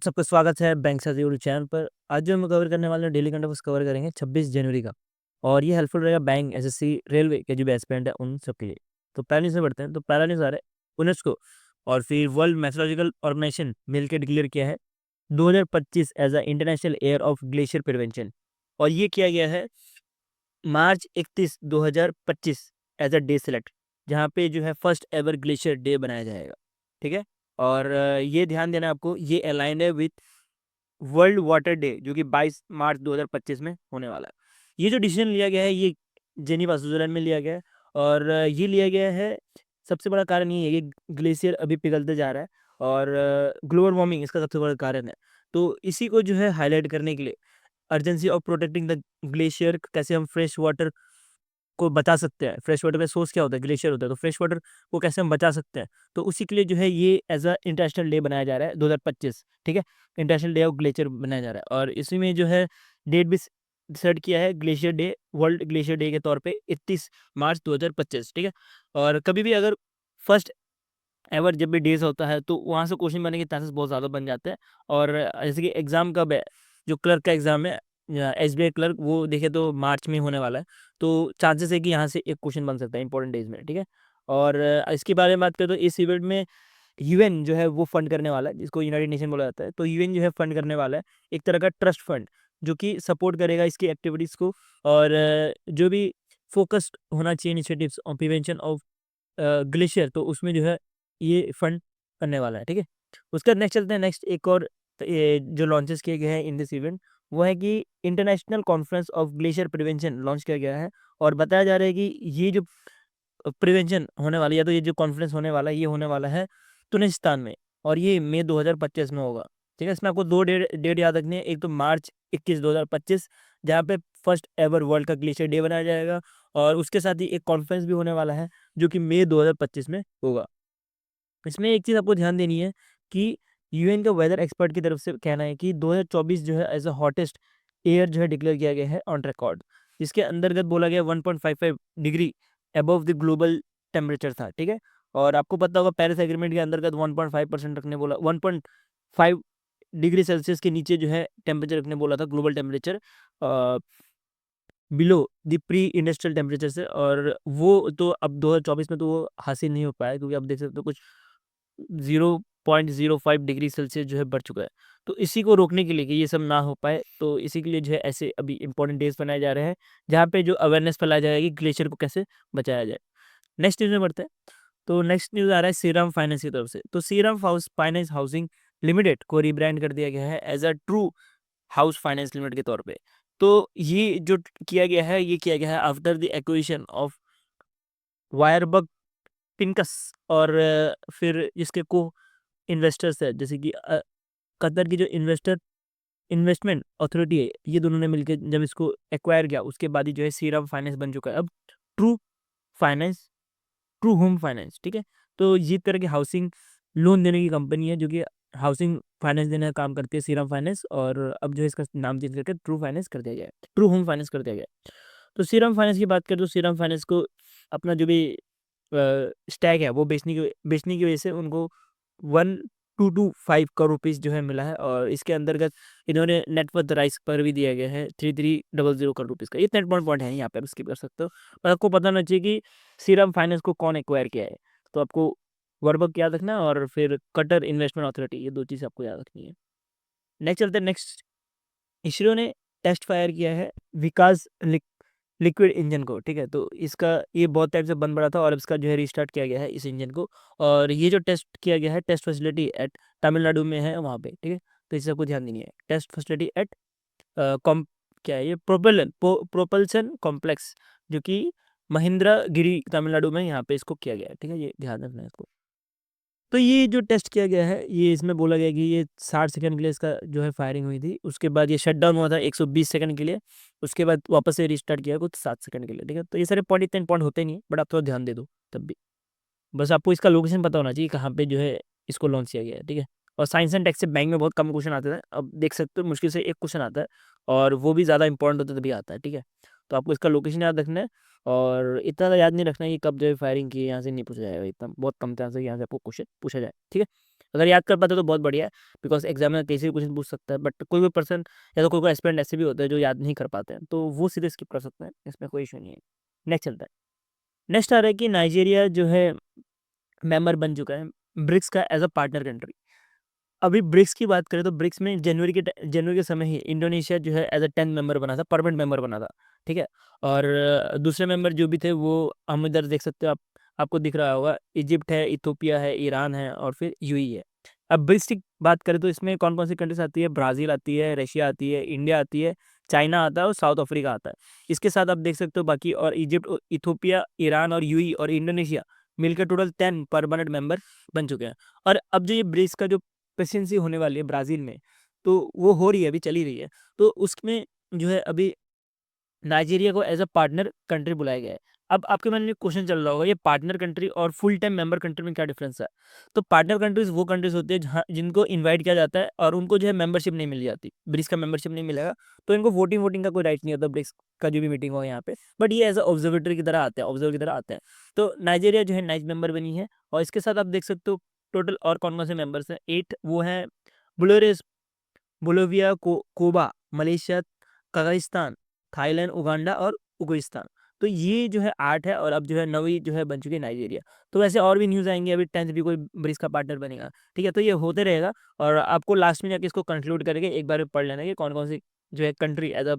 सबका स्वागत है बैंक से जुड़े चैनल पर। आज जो हम कवर करने वाले हैं डेली करंट अफेयर्स कवर करेंगे 26 जनवरी का। और ये हेल्पफुल रहेगा बैंक, एसएससी, रेलवे के जो भी एस्पिरेंट है उन सब के लिए। तो पहला न्यूज़ में बढ़ते हैं। तो पहला न्यूज़ आ रहा है यूनेस्को और फिर वर्ल्ड मेट्रोलॉजिकल ऑर्गेनाइजेशन मिलकर डिक्लेयर किया है 2025 as a international year of glacier prevention. और ये किया गया है March 31 2025 as a day select, जहाँ पे जो है फर्स्ट एवर ग्लेशियर डे बनाया जाएगा। ठीक है। और ये ध्यान देना आपको, ये अलाइन है विथ वर्ल्ड वाटर डे जो कि 22 मार्च 2025 में होने वाला है। ये जो डिसीजन लिया गया है ये जेनीवा स्विट्जरलैंड में लिया गया है। और ये लिया गया है, सबसे बड़ा कारण ये है कि ग्लेशियर अभी पिघलते जा रहा है और ग्लोबल वार्मिंग इसका सबसे बड़ा कारण है। तो इसी को जो है हाईलाइट करने के लिए urgency of protecting the glacier, कैसे हम फ्रेश वाटर को बचा सकते हैं। फ्रेश वाटर का सोर्स क्या होता है? ग्लेशियर होता है। तो फ्रेश वाटर को कैसे हम बचा सकते हैं, तो उसी के लिए जो है ये एज अ इंटरनेशनल डे बनाया जा रहा है 2025। ठीक है, इंटरनेशनल डे ऑफ ग्लेशियर बनाया जा रहा है। और इसी में जो है डेट भी सेट किया है, glacier day, world glacier day के तौर पे 31 मार्च 2025। ठीक है। और कभी भी अगर फर्स्ट एवर जब भी डेज होता है तो वहाँ से क्वेश्चन बनने के चांसेस बहुत ज़्यादा बन जाते हैं। और जैसे कि एग्ज़ाम कब है, जो क्लर्क का एग्ज़ाम है एसबीआई क्लर्क, वो देखे तो मार्च में होने वाला है। तो चांसेस है कि यहाँ से एक क्वेश्चन बन सकता है इंपॉर्टेंट डेज में। ठीक है। और इसके बारे में बात करें तो इस इवेंट में यूएन जो है वो फंड करने वाला है, जिसको यूनाइटेड नेशन बोला जाता है। तो यूएन जो है फंड करने वाला है एक तरह का ट्रस्ट फंड, जो कि सपोर्ट करेगा इसकी एक्टिविटीज़ को। और जो भी फोकस्ड होना चाहिए initiatives on prevention of glacier, तो उसमें जो है ये फंड करने वाला है। ठीक है। उसके बाद नेक्स्ट चलते हैं। नेक्स्ट एक और ये जो लॉन्चेस किए गए हैं इन दिस इवेंट, वो है कि international conference of glacier prevention launch किया गया है। और बताया जा रहा है कि ये जो प्रिवेंशन होने वाली है, तो ये जो कॉन्फ्रेंस होने वाला है, ये होने वाला है तुर्कमेनिस्तान में। और ये मई 2025 में होगा। ठीक है। इसमें आपको दो डेट याद रखनी है। एक तो मार्च 21 2025, जहाँ पे फर्स्ट एवर वर्ल्ड का ग्लेशियर डे बनाया जाएगा। और उसके साथ ही एक कॉन्फ्रेंस भी होने वाला है जो कि मई 2025 में होगा। इसमें एक चीज़ आपको ध्यान देनी है कि यूएन का वेदर एक्सपर्ट की तरफ से कहना है कि 2024 जो है एज अ हॉटेस्ट ईयर जो है डिक्लेयर किया गया है ऑन रिकॉर्ड, जिसके अंतर्गत बोला गया 1.55 degree above the global temperature था। ठीक है। और आपको पता होगा पेरिस एग्रीमेंट के अंतर्गत 1.5% रखने बोला, 1.5 डिग्री सेल्सियस के नीचे जो है टेम्परेचर रखने बोला था, global temperature below the pre industrial temperature से। और वो तो अब 2024 में तो वो हासिल नहीं हो पाया, क्योंकि अब देख सकते हो कुछ 0.05 डिग्री सेल्सियस जो है बढ़ चुका है। तो इसी को रोकने के लिए कि ये सब ना हो पाए, तो इसी के लिए जो है ऐसे अभी इंपॉर्टेंट डेज बनाए जा रहे हैं, जहाँ पे जो अवेयरनेस फैलाया जाएगा कि ग्लेशियर को कैसे बचाया जाए। नेक्स्ट न्यूज़ में बढ़ते हैं। तो नेक्स्ट न्यूज़ आ रहा है श्रीराम फाइनेंस की तरफ से। तो श्रीराम फाइनेंस हाउसिंग लिमिटेड को रिब्रांड कर दिया गया है as a true house finance limited के तौर पे। तो ये जो किया गया है, ये किया गया है आफ्टर द एक्विजिशन ऑफ वायरबग पिनकस। और फिर इसके को इन्वेस्टर्स है, जैसे कि कतर की जो इन्वेस्टमेंट अथॉरिटी है, ये दोनों ने मिलकर जब इसको एक्वायर किया, उसके बाद ही जो है श्रीराम फाइनेंस बन चुका है अब true finance, true home finance. ठीक है। तो ये तरह की हाउसिंग लोन देने की कंपनी है, जो कि हाउसिंग फाइनेंस देने का काम करती है श्रीराम फाइनेंस। और अब जो है इसका नाम चेंज करके ट्रू फाइनेंस कर दिया गया है, ट्रू होम फाइनेंस कर दिया गया है। तो श्रीराम फाइनेंस की बात करें तो श्रीराम फाइनेंस को अपना जो भी स्टैक है वो बेचने की वजह से उनको 1,225 करोड़ रुपीज़ जो है मिला है। और इसके अंतर्गत इन्होंने नेटवर्थ राइस पर भी दिया गया है 3,300 करोड़ रुपीज़ का। ये नेट पॉइंट है, यहाँ पे आप स्किप कर सकते हो। पर आपको पता होना चाहिए कि श्रीराम फाइनेंस को कौन एक्वायर किया है। तो आपको वर्बक याद रखना है और फिर कटर इन्वेस्टमेंट अथॉरिटी, ये दो चीज़ आपको याद रखनी है। नेक्स्ट चलते हैं। नेक्स्ट, इसरो ने टेस्ट फायर किया है विकास लिक्विड इंजन को। ठीक है। तो इसका ये बहुत टाइम से बंद पड़ा था और अब इसका जो है रिस्टार्ट किया गया है इस इंजन को। और ये जो टेस्ट किया गया है, टेस्ट फैसिलिटी एट तमिलनाडु में है वहाँ पे। ठीक है। तो इसे आपको ध्यान देनी है, टेस्ट फैसिलिटी एट कॉम क्या है ये, प्रोपल्सन कॉम्प्लेक्स, जो कि महिंद्रा गिरी तमिलनाडु में यहाँ पे इसको किया गया है। ठीक है, ये ध्यान रखना है इसको। तो ये जो टेस्ट किया गया है, ये इसमें बोला गया कि ये 60 सेकंड के लिए इसका जो है फायरिंग हुई थी। उसके बाद ये शट डाउन हुआ था 120 सेकंड के लिए। उसके बाद वापस से रिस्टार्ट किया कुछ 7 सेकंड के लिए। ठीक है। तो ये सारे पॉइंट इतने पॉइंट होते नहीं है, बट आप थोड़ा ध्यान दे दो तब भी। बस आपको इसका लोकेशन पता होना चाहिए कहाँ पे जो है इसको लॉन्च किया गया है। ठीक है। और साइंस एंड टेक से बैंक में बहुत कम क्वेश्चन आते हैं, अब देख सकते हो मुश्किल से एक क्वेश्चन आता है, और वो भी ज़्यादा इंपॉर्टेंट होता है तभी आता है। ठीक है। तो आपको इसका लोकेशन याद रखना है, और इतना ज़्यादा याद नहीं रखना है कि कब जो है फायरिंग की है, यहाँ से नहीं पूछा जाएगा। इतना बहुत कम चांस है कि यहाँ से आपको क्वेश्चन पूछा जाए। ठीक है। अगर याद कर पाते हो तो बहुत बढ़िया है, बिकॉज एग्जाम में कैसे भी क्वेश्चन पूछ सकता है, बट कोई पर्सन या तो कोई एस्पिरेंट ऐसे भी होते हैं जो याद नहीं कर पाते हैं, तो वो सीधे स्किप कर सकते हैं, इसमें कोई इशू नहीं है। नेक्स्ट चलता है। नेक्स्ट आ रहा है कि नाइजीरिया जो है मेंबर बन चुका है ब्रिक्स का एज अ पार्टनर कंट्री। अभी ब्रिक्स की बात करें तो ब्रिक्स में जनवरी के समय ही इंडोनेशिया जो है एज अ 10th मेंबर बना था, परमानेंट मेंबर बना था, ठीक है। और दूसरे मेंबर जो भी थे वो हम इधर देख सकते हो आप, आपको दिख रहा होगा, इजिप्ट है, इथोपिया है, ईरान है और फिर यूएई है। अब ब्रिक्स की बात करें तो इसमें कौन कौन सी कंट्रीज आती है, ब्राज़ील आती है, रशिया आती है, इंडिया आती है, चाइना आता है और साउथ अफ्रीका आता है। इसके साथ आप देख सकते हो बाकी और इजिप्ट, इथोपिया, ईरान और यूएई और इंडोनेशिया मिलकर टोटल 10 परमानेंट मेंबर बन चुके हैं। और अब जो ये ब्रिक्स का जो प्रेसिडेंसी होने वाली है ब्राज़ील में, तो वो हो रही है, अभी चली रही है, तो उसमें जो है अभी नाइजीरिया को एज अ पार्टनर कंट्री बुलाया गया है। अब आपके मन में क्वेश्चन चल रहा होगा, ये पार्टनर कंट्री और फुल टाइम मेंबर कंट्री में क्या डिफरेंस है? तो पार्टनर कंट्रीज वो कंट्रीज होती है जहाँ जिनको इनवाइट किया जाता है और उनको जो है मेंबरशिप नहीं मिल जाती, ब्रिक्स का मेंबरशिप नहीं मिलेगा, तो इनको वोटिंग वोटिंग का कोई राइट नहीं होता ब्रिक्स का जो भी मीटिंग हो यहाँ पे, बट ये एज अ ऑब्जर्वेटरी की तरह आते हैं, ऑब्जर्वर की तरह आते हैं। तो नाइजीरिया जो है नाइस मेंबर बनी है, और इसके साथ आप देख सकते हो टोटल और कौन कौन से मेंबर्स हैं, 8 वो हैं, Belarus, Bolivia, Cuba, Malaysia, Kazakhstan, Thailand, Uganda और उज़्बेकिस्तान। तो ये जो है 8 है, और अब जो है 9वीं जो है बन चुकी है नाइजीरिया। तो वैसे और भी न्यूज़ आएंगे, अभी 10th भी कोई ब्रिक्स का पार्टनर बनेगा, ठीक है। तो ये होते रहेगा, और आपको लास्ट में जाके इसको कंक्लूड करके एक बार पढ़ लेना कि कौन कौन सी जो है country as a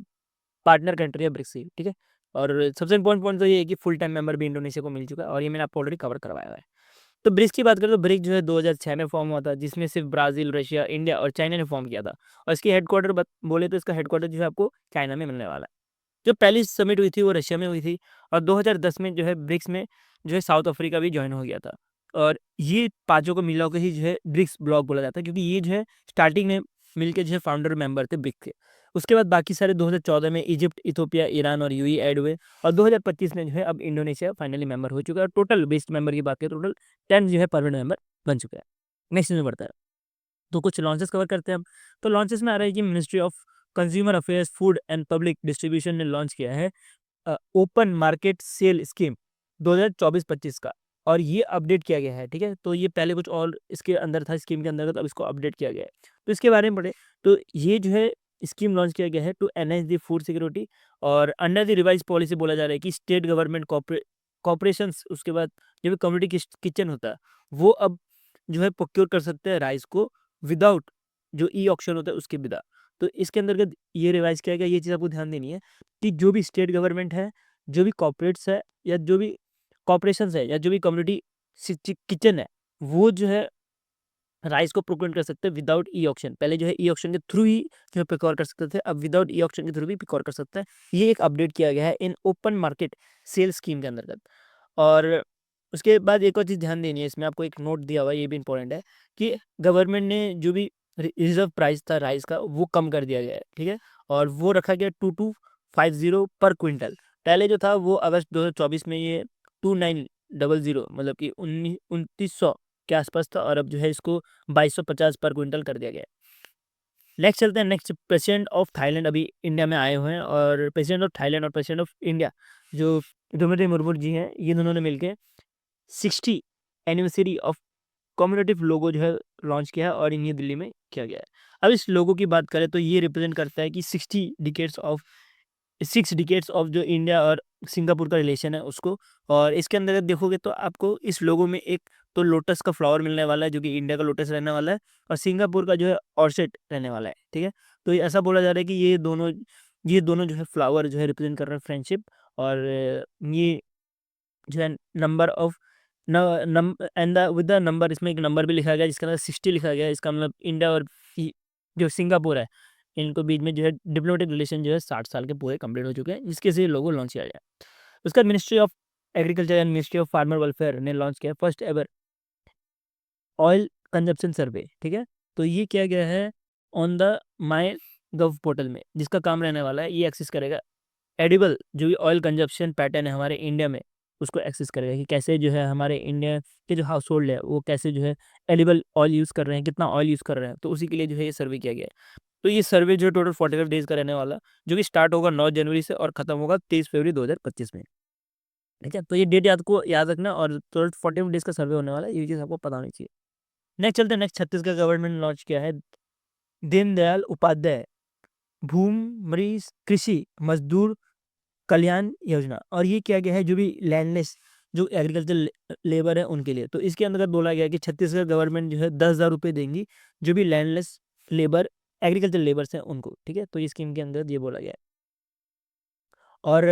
partner country है ब्रिक्स की, ठीक है। और सबसे इंपॉर्टेंट पॉइंट तो ये है कि फुल टाइम मेंबर भी इंडोनेशिया को मिल चुका है, और ये मैंने आपको ऑलरेडी कवर करवाया हुआ है। तो ब्रिक्स की बात करें तो ब्रिक्स जो है 2006 में फॉर्म हुआ था, जिसमें सिर्फ ब्राज़ील, रशिया, इंडिया और चाइना ने फॉर्म किया था। और इसकी हेडक्वार्टर बोले तो इसका हेडक्वार्टर जो है आपको चाइना में मिलने वाला है। जो पहली समिट हुई थी वो रशिया में हुई थी, और 2010 में जो है ब्रिक्स में जो है साउथ अफ्रीका भी ज्वाइन हो गया था। और ये पाँचों को मिला के ही जो है ब्रिक्स ब्लॉक बोला जाता है, क्योंकि ये जो है स्टार्टिंग में मिलके जो है फाउंडर मेंबर थे ब्रिक्स के। उसके बाद बाकी सारे 2014 में इजिप्ट, इथोपिया, ईरान और यूएई ऐड हुए, और 2025 में जो है अब इंडोनेशिया फाइनली मेंबर हो चुका है। और टोटल बेस्ट मेंबर की बात करें, टोटल 10 जो है परमानेंट मेंबर बन चुका है। नेक्स्ट में बढ़ता है, तो कुछ लॉन्चेस कवर करते हैं हम। तो लॉन्चेस में आ रहा है कि ministry of consumer affairs, food and public distribution ने लॉन्च किया है ओपन मार्केट सेल स्कीम 2024-25 का, और ये अपडेट किया गया है, ठीक है। तो ये पहले कुछ और इसके अंदर था, स्कीम के अंदर, तो अब इसको अपडेट किया गया है। तो इसके बारे में पढ़े, तो ये जो है स्कीम लॉन्च किया गया है to enhance the food security, और अंडर द रिवाइज पॉलिसी बोला जा रहा है कि स्टेट गवर्नमेंट कॉपरेशंस, उसके बाद जो भी कम्युनिटी किचन होता है वो अब जो है प्रोक्योर कर सकते हैं राइस को विदाउट जो ई ऑक्शन होता है उसके बिना। तो इसके अंतर्गत ये रिवाइज किया गया, ये चीज़ आपको ध्यान देनी है कि जो भी स्टेट गवर्नमेंट है, जो भी कॉर्पोरेट्स है, या जो भी कॉर्पोरेशंस है, या जो भी कम्युनिटी किचन है, वो जो है राइस को प्रोक्योर कर सकते हैं विदाउट ई ऑक्शन। पहले जो है ई ऑक्शन के थ्रू ही जो है प्रोक्योर कर सकते थे, अब विदाउट ई ऑक्शन के थ्रू भी प्रोक्योर कर सकते हैं। ये एक अपडेट किया गया है in open market sale scheme के अंतर्गत। और उसके बाद एक और चीज़ ध्यान देनी है, इसमें आपको एक नोट दिया हुआ है, ये भी इंपॉर्टेंट है कि गवर्नमेंट ने जो भी रिजर्व प्राइस था राइस का वो कम कर दिया गया है, ठीक है। और वो रखा गया 2250 पर क्विंटल। पहले जो था वो अगस्त 2024 में ये 2900 मतलब कि 2900 के आसपास था, और अब जो है इसको 2250 पर क्विंटल कर दिया गया है। नेक्स्ट चलते हैं, नेक्स्ट प्रेसिडेंट ऑफ थाईलैंड अभी इंडिया में आए हुए हैं, और प्रेसिडेंट ऑफ थाईलैंड और प्रेसिडेंट ऑफ इंडिया जो द्रौपदी मुर्मू जी हैं, ये दोनों ने मिलकर 60 एनिवर्सरी ऑफ कॉम्मेमोरेटिव लोगो जो है लॉन्च किया है, और इन्हीं दिल्ली में किया गया है। अब इस लोगो की बात करें तो ये रिप्रेजेंट करता है कि 6 डिकेट्स ऑफ जो इंडिया और सिंगापुर का रिलेशन है उसको। और इसके अंदर देखोगे तो आपको इस लोगो में एक तो लोटस का फ्लावर मिलने वाला है, जो कि इंडिया का लोटस रहने वाला है, और सिंगापुर का जो है ऑर्चिड रहने वाला है, ठीक है। तो ये ऐसा बोला जा रहा है कि ये दोनों जो है फ्लावर जो है रिप्रेजेंट कर रहे हैं फ्रेंडशिप। और ये जो है number of and with the number, इसमें एक नंबर भी लिखा गया जिसका अंदर 60 लिखा गया है। इसका मतलब इंडिया और जो सिंगापुर है, इनको बीच में जो है डिप्लोमेटिक रिलेशन जो है 60 साल के पूरे कंप्लीट हो चुके हैं, जिसके से लोगो लॉन्च किया गया। उसका ministry of agriculture and ministry of farmer welfare ने लॉन्च किया फर्स्ट एवर ऑयल कंजप्शन सर्वे, ठीक है। तो ये किया गया है on the my gov portal में, जिसका काम रहने वाला है, ये एक्सेस करेगा एडिबल जो भी ऑयल कंजप्शन पैटर्न है हमारे इंडिया में, उसको एक्सेस करेगा कि कैसे जो है हमारे इंडिया के जो हाउस होल्ड है वो कैसे जो है एडिबल ऑयल यूज़ कर रहे हैं, कितना ऑयल यूज़ कर रहे हैं। तो उसी के लिए जो है ये सर्वे किया गया है। तो ये सर्वे जो है टोटल 45 डेज का रहने वाला, जो कि स्टार्ट होगा 9 जनवरी से और खत्म होगा 23 फरवरी 2025 में, ठीक है। तो ये डेट याद रखना, और टोटल 45 डेज का सर्वे होने वाला है, ये चीज़ आपको पता होनी चाहिए। नेक्स्ट चलते हैं, नेक्स्ट छत्तीसगढ़ गवर्नमेंट ने लॉन्च किया है दीनदयाल उपाध्याय भूमि कृषि मजदूर कल्याण योजना। और ये किया गया है जो भी लैंडलेस जो एग्रीकल्चर लेबर है उनके लिए। तो इसके अंतर्गत बोला गया है कि छत्तीसगढ़ गवर्नमेंट जो है 10,000 रुपये देंगी जो भी लैंडलेस लेबर एग्रीकल्चर लेबर्स हैं उनको, ठीक है। तो ये स्कीम के अंदर ये बोला गया है। और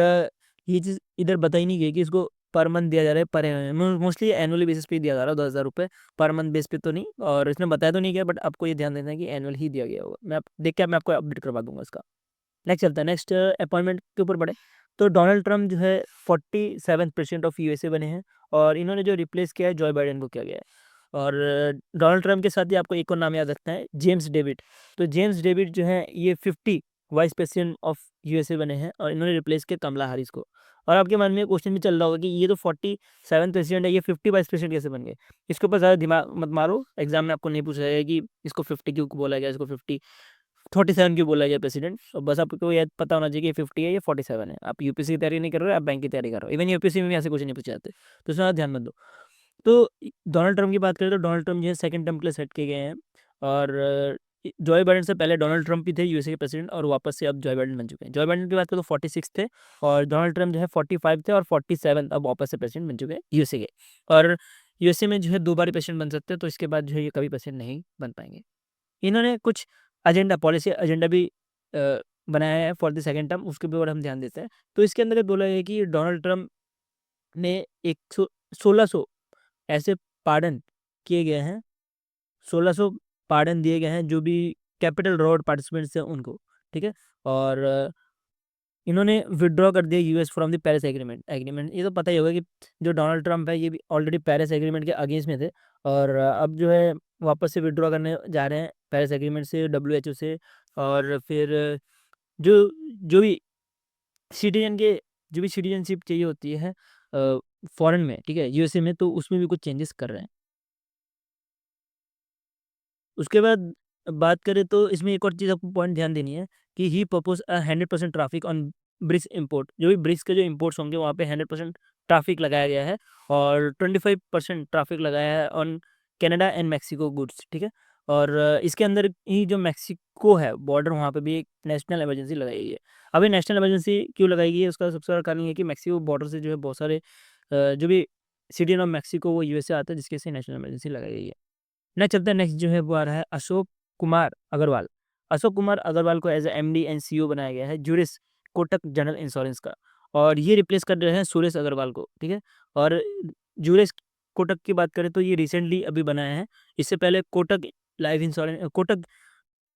ये चीज़ इधर बताई नहीं गई कि इसको पर मंथ दिया जा रहा है, पर मोस्टली एनुअली बेसिस पे दिया जा रहा है 10,000 रुपये, पर मंथ बेस पे तो नहीं। और इसमें बताया तो नहीं गया, बट आपको ये ध्यान देना है कि एनुअल ही दिया गया होगा। मैं देख के मैं आपको अपडेट करवा दूंगा इसका। नेक्स्ट चलता है, नेक्स्ट अपॉइंटमेंट के ऊपर बढ़े तो डोनाल्ड ट्रम्प जो है 47% ऑफ यूएसए बने हैं। और इन्होंने जो रिप्लेस किया है जॉय बाइडेन को किया गया है। और डोनाल्ड ट्रम्प के साथ ही आपको एक और नाम याद रखना है, जेम्स डेविड। तो जेम्स डेविड जो है ये 50 वाइस प्रेसिडेंट ऑफ यूएसए बने हैं और इन्होंने रिप्लेस किया कमला हैरिस को। और आपके मन में क्वेश्चन भी चल रहा होगा कि ये तो 47 प्रेसिडेंट है, ये 50 वाइस प्रेसिडेंट कैसे बन गए। इसके ऊपर ज़्यादा दिमाग मत मारो, एग्जाम में आपको नहीं पूछा जाएगा कि इसको 50 क्यों बोला गया, इसको 47 क्यों बोला गया प्रेसिडेंट। और बस आपको ये पता होना चाहिए कि 50 है या 47 है। आप यूपीएससी की तैयारी नहीं कर रहे हो, आप बैंक की तैयारी कर रहे हो। इवन यूपीएससी में भी ऐसे कुछ नहीं पूछे जाते, तो इसमें ध्यान मत दो। तो डोनाल्ड ट्रम्प की बात करें तो डोनाल्ड ट्रम्प जो है सेकंड टर्म के लिए सेट किए गए हैं। और जॉय बाइडेन से पहले डोनाल्ड ट्रम्प ही थे यूएसए के प्रेसिडेंट, और वापस से अब जॉय बाइडेन बन चुके हैं। जॉय बाइडेन की बात करें तो 46 थे और डोनाल्ड ट्रम्प जो है 45 थे और 47 अब वापस से प्रेसिडेंट बन चुके हैं यूएसए के। और यूएसए में जो है 2 बार प्रेसिडेंट बन सकते हैं, तो इसके बाद जो है ये कभी प्रेसिडेंट नहीं बन पाएंगे। इन्होंने कुछ एजेंडा पॉलिसी एजेंडा भी बनाया है फॉर द सेकंड टर्म, उसके ऊपर हम ध्यान देते हैं। तो इसके अंदर बोला है कि डोनाल्ड ट्रम्प ने 1600 ऐसे पार्डन किए गए हैं, 1600 पार्डन दिए गए हैं जो भी कैपिटल रोड पार्टिसिपेंट्स हैं उनको, ठीक है। और इन्होंने विड्रॉ कर दिया US from the Paris agreement. ये तो पता ही होगा कि जो डोनाल्ड ट्रम्प है ये भी ऑलरेडी पेरिस एग्रीमेंट के अगेंस्ट में थे, और अब जो है वापस से विड्रॉ करने जा रहे हैं पेरिस एग्रीमेंट से, डब्ल्यूएचओ से। और फिर जो जो भी सिटीजन के जो भी सिटीजनशिप चाहिए होती है फॉरेन में, ठीक है, यूएसए में, तो उसमें भी कुछ चेंजेस कर रहे हैं। उसके बाद बात करें तो इसमें एक और चीज़ आपको पॉइंट ध्यान देनी है कि he propose 100% tariff on BRICS import. जो भी ब्रिक्स के जो इंपोर्ट्स होंगे वहाँ पे 100% ट्रैफिक लगाया गया है, और 25% ट्रैफिक लगाया है on Canada and Mexico goods, ठीक है। और इसके अंदर ही जो मैक्सिको है बॉर्डर, वहाँ पे भी एक नेशनल इमरजेंसी लगाई गई है। अभी नेशनल इमरजेंसी क्यों लगाई गई है, उसका सबसे बड़ा कारण ये है कि मैक्सिको बॉर्डर से जो है बहुत सारे जो भी सिटीजन ऑफ मैक्सिको वो यूएसए आता है, जिसके से नेशनल इमरजेंसी लगाई गई है। नेक्स्ट चलते हैं, नेक्स्ट जो है वो आ रहा है अशोक कुमार अग्रवाल। अशोक कुमार अग्रवाल को as a MD and CEO बनाया गया है जुरिस कोटक जनरल इंश्योरेंस का। और ये रिप्लेस कर रहे हैं सुरेश अग्रवाल को, ठीक है। और जुरिस कोटक की बात करें तो ये रिसेंटली अभी बनाया है। इससे पहले Kotak life insurance, Kotak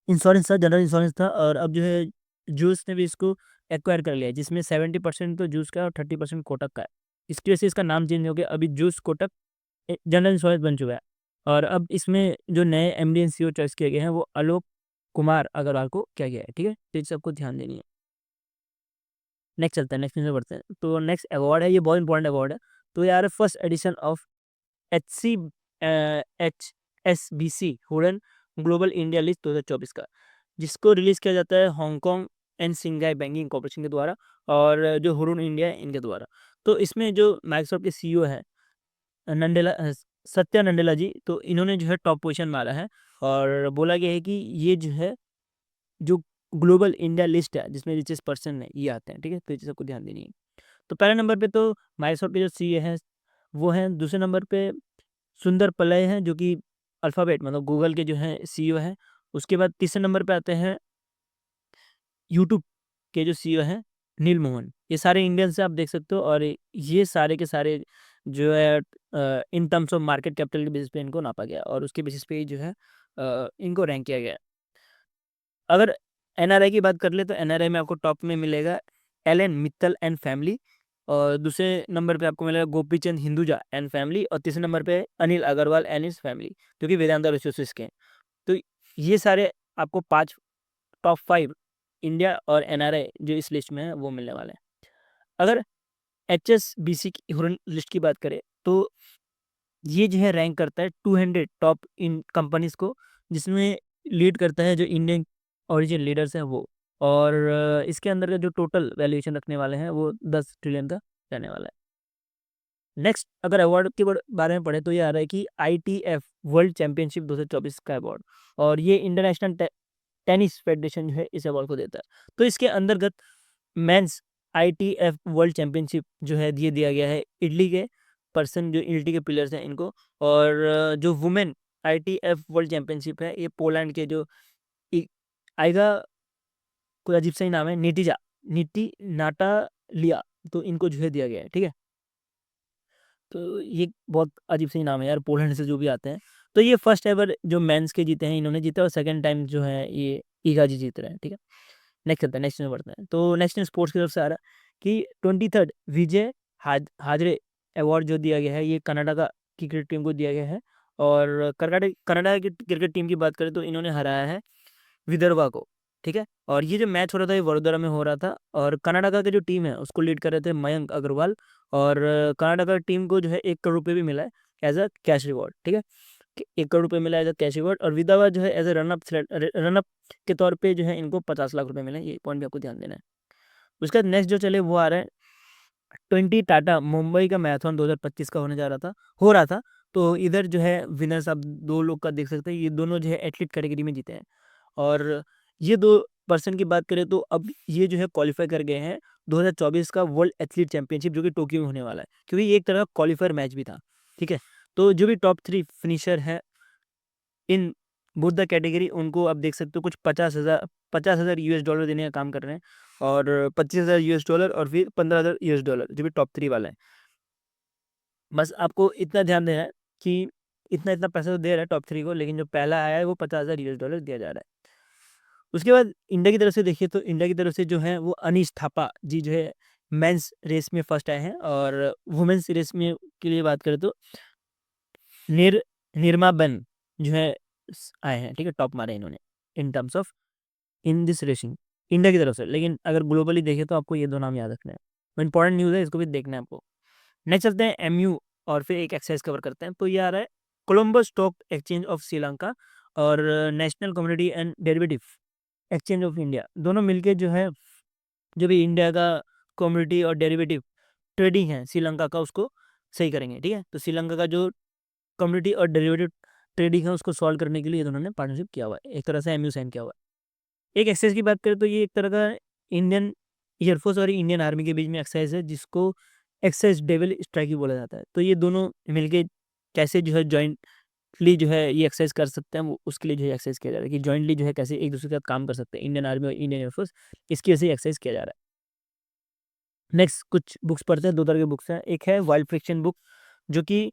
insurance था, जनरल इंश्योरेंस था। और अब जो है जूस ने भी इसको एक्वायर कर लिया है, जिसमें 70% तो जूस का है और 30% कोटक का है। इसकी वजह से इसका नाम चेंज हो गया, अभी जूस कोटक जनरल इंश्योरेंस बन चुका है। और अब इसमें जो नए एमडी एंड सीईओ चॉइस किए गए हैं वो आलोक कुमार अग्रवाल को किया गया है, ठीक है। तो इस सबको ध्यान देनी है। नेक्स्ट चलते हैं, नेक्स्ट में बढ़ते हैं। तो नेक्स्ट अवार्ड है, ये बहुत इंपॉर्टेंट अवार्ड है। तो यार first edition of HC HSBC Huron global India list 2024 का, जिसको रिलीज किया जाता है हांगकांग एंड सिंगाई बैंकिंग कॉर्पोरेशन के द्वारा, और जो हुरन इंडिया है इनके द्वारा। तो इसमें जो माइक्रोसॉफ्ट के सीईओ है नंडेला सत्या नंडेला जी, तो इन्होंने जो है टॉप पोजीशन मारा है। और बोला गया है कि ये जो है जो ग्लोबल इंडिया लिस्ट है जिसमें रिचेस्ट पर्सन है ये आते हैं, ठीक है। तो ये सबको ध्यान देनी है। तो पहले नंबर पे तो माइक्रोसॉफ्ट के जो सीईओ हैं वो हैं। दूसरे नंबर पे सुंदर पिल्लई हैं जो कि अल्फ़ाबेट मतलब गूगल के जो हैं सीईओ हैं। उसके बाद तीसरे नंबर पे आते हैं यूट्यूब के जो सीईओ हैं नील मोहन। ये सारे इंडियंस हैं, आप देख सकते हो। और ये सारे के सारे जो है in terms of market capital के बेसिस पे इनको नापा गया, और उसके बेसिस पे ही जो है इनको रैंक किया गया। अगर एनआरआई की बात कर ले तो एनआरआई में आपको टॉप में मिलेगा एलन मित्तल एंड फैमिली, और दूसरे नंबर पे आपको मिलेगा गोपीचंद हिंदुजा एंड फैमिली, और तीसरे नंबर पे Anil Agarwal and his family जो कि वेदांता रिसोर्सेज के हैं। तो ये सारे आपको 5 टॉप 5 इंडिया और एनआरआई जो इस लिस्ट में है वो मिलने वाले हैं। अगर HSBC की लिस्ट की बात करें तो ये जो है रैंक करता है 200 टॉप इन कंपनीज को, जिसमें लीड करता है जो इंडियन ओरिजिन लीडर्स हैं वो। और इसके अंदर का जो टोटल वैल्यूएशन रखने वाले हैं वो 10 ट्रिलियन का रहने वाला है। नेक्स्ट अगर अवार्ड के बारे में पढ़े तो ये आ रहा है कि ITF वर्ल्ड चैंपियनशिप 2024 का अवार्ड, और ये इंटरनेशनल टेनिस फेडरेशन जो है इस अवार्ड को देता है। तो इसके अंतर्गत मेंस ITF वर्ल्ड चैंपियनशिप जो है ये दिया गया है इटली के पर्सन, जो इटली के प्लेयर्स हैं इनको, और जो वुमेन ITF वर्ल्ड चैंपियनशिप है ये पोलैंड के जो आएगा, कोई अजीब सा ही नाम है, नीति नाटालिया, तो इनको जो है दिया गया है। ठीक है, तो ये बहुत अजीब सा ही नाम है यार, पोलैंड से जो भी आते हैं। तो ये फर्स्ट एवर जो मेंस के जीते हैं इन्होंने जीते, और सेकंड टाइम जो है ये ईगा जी जीत रहे हैं। ठीक है, नेक्स्ट चलते हैं, नेक्स्ट में बढ़ते हैं। तो नेक्स्ट स्पोर्ट्स की तरफ से आ रहा है कि 23rd विजय हाजरे अवार्ड जो दिया गया है ये कनाडा का क्रिकेट टीम को दिया गया है। और कनाडा की क्रिकेट टीम की बात करें तो इन्होंने हराया है विदर्भा को। ठीक है, और ये जो मैच हो रहा था ये वडोदरा में हो रहा था, और कनाडा का जो टीम है उसको लीड कर रहे थे मयंक अग्रवाल, और कनाडा का टीम को जो है 1 करोड़ रुपये भी मिला है एज अ कैश रिवॉर्ड। ठीक है, 1 करोड़ रुपये मिला एज अ कैश रिवॉर्ड, और विदर्भा जो है एज ए रनअप के तौर पे जो है इनको 50 लाख रुपए मिले। ये पॉइंट भी आपको ध्यान देना है। उसके बाद नेक्स्ट जो चले वो आ रहा है 20 टाटा मुंबई का मैराथन 2025 का हो रहा था। तो इधर जो है विनर्स आप 2 लोग का देख सकते हैं, ये दोनों जो है एथलीट कैटेगरी में जीते हैं। और ये 2 पर्सन की बात करें तो अब ये जो है क्वालिफाई कर गए हैं 2024 का वर्ल्ड एथलीट चैंपियनशिप जो कि टोक्यो में होने वाला है, क्योंकि ये एक तरह का क्वालिफायर मैच भी था। ठीक है, तो जो भी टॉप 3 फिनिशर है इन बोथ द कैटेगरी उनको आप देख सकते हो कुछ 50,000 US डॉलर देने का काम कर रहे हैं, और 25,000 US डॉलर और फिर 15,000 US डॉलर जो भी टॉप 3 वाला है। बस आपको इतना ध्यान देना है कि इतना इतना पैसा तो दे रहा है टॉप 3 को, लेकिन जो पहला आया है वो 50,000 US डॉलर दिया जा रहा है। उसके बाद इंडिया की तरफ से देखिए तो इंडिया की तरफ से जो है वो अनीश थापा जी जो है मेंस रेस में फर्स्ट आए हैं, और वुमेन्स रेस में के लिए बात करें तो निर्मा बन जो है आए हैं। ठीक है, टॉप मारे इन्होंने in terms of in this racing India की तरफ से। लेकिन अगर ग्लोबली देखें तो आपको ये 2 नाम याद रखना है, इंपॉर्टेंट न्यूज़ है, इसको भी देखना है आपको। नेक्स्ट चलते हैं MU, और फिर एक एक्सरसाइज कवर करते हैं। तो ये आ रहा है Colombo stock exchange of Sri Lanka और national commodity and derivative exchange of India, दोनों मिलके जो है जो भी इंडिया का कम्युनिटी और डेरिवेटिव ट्रेडिंग है श्रीलंका का उसको सही करेंगे। ठीक है, तो श्रीलंका का जो कम्युनिटी और डेरिवेटिव ट्रेडिंग है उसको सॉल्व करने के लिए दोनों ने पार्टनरशिप किया हुआ है, एक तरह से MU साइन किया हुआ है। एक एक्सरसाइज की बात करें तो ये एक तरह का इंडियन एयरफोर्स और इंडियन आर्मी के बीच में एक्सरसाइज है, जिसको एक्सरसाइज डेविल स्ट्राइक भी बोला जाता है। तो ये दोनों मिलके कैसे जो है जॉइंटली जो है ये एक्सरसाइज कर सकते हैं, वो उसके लिए जो है एक्सरसाइज किया जा रहा है कि जॉइंटली जो है कैसे एक दूसरे के साथ काम कर सकते हैं इंडियन आर्मी और इंडियन एयरफोर्स, इसकी वजह से एक्सरसाइज किया जा रहा है। नेक्स्ट कुछ बुक्स पढ़ते हैं, 2 तरह की बुक्स हैं। एक है वाइल्ड फ्रिक्शन बुक जो कि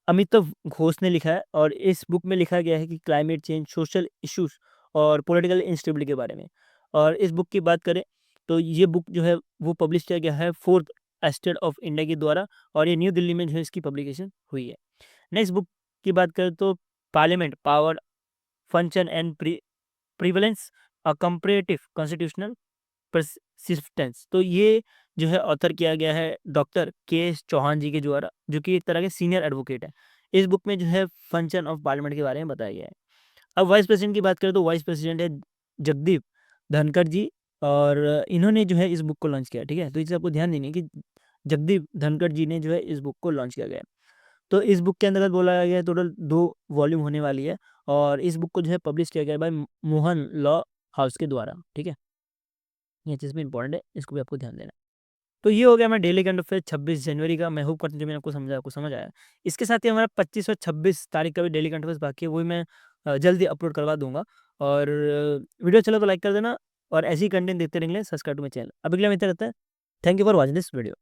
अमिताभ घोष ने लिखा है, और इस बुक में लिखा गया है कि क्लाइमेट चेंज, सोशल इश्यूज और पॉलिटिकल इंस्टेबिलिटी के बारे में। और इस बुक की बात करें तो ये बुक जो है वो पब्लिश किया गया है 4th एस्टेट ऑफ इंडिया के द्वारा, और ये न्यू दिल्ली में जो है इसकी पब्लिकेशन हुई है। नेक्स्ट बुक की बात करें तो parliament power function and prevalence a comparative constitutional persistence, तो ये जो है ऑथर किया गया है डॉक्टर KS चौहान जी के द्वारा, जो कि एक तरह के सीनियर एडवोकेट है। इस बुक में जो है फंक्शन ऑफ पार्लियामेंट के बारे में बताया गया है। अब वाइस प्रेसिडेंट की बात करें तो वाइस प्रेसिडेंट है जगदीप धनखड़ जी, और इन्होंने जो है इस बुक को लॉन्च किया। ठीक है, तो इसे आपको ध्यान देनी है कि जगदीप धनखड़ जी ने जो है इस बुक को लॉन्च किया गया है। तो इस बुक के अंतर्गत बोला गया है टोटल 2 वॉल्यूम होने वाली है, और इस बुक को जो है पब्लिश किया गया है बाय मोहन लॉ हाउस के द्वारा। ठीक है, ये चीज़ भी इंपॉर्टेंट है, इसको भी आपको ध्यान देना है। तो ये हो गया हमारा डेली करंट अफेयर 26 जनवरी का। मैं होप करता हूँ जो मैंने आपको समझा आपको समझ आया। इसके साथ ही हमारा 25 और 26 तारीख का भी डेली करंट अफेयर्स बाकी है, वो भी मैं जल्दी अपलोड करवा दूंगा। और वीडियो चला तो लाइक कर देना, और ऐसी कंटेंट देखते रहेंगे सब्सक्राइब टू माई चैनल। अभी के लिए मिलते रहता है। Thank you for watching this video.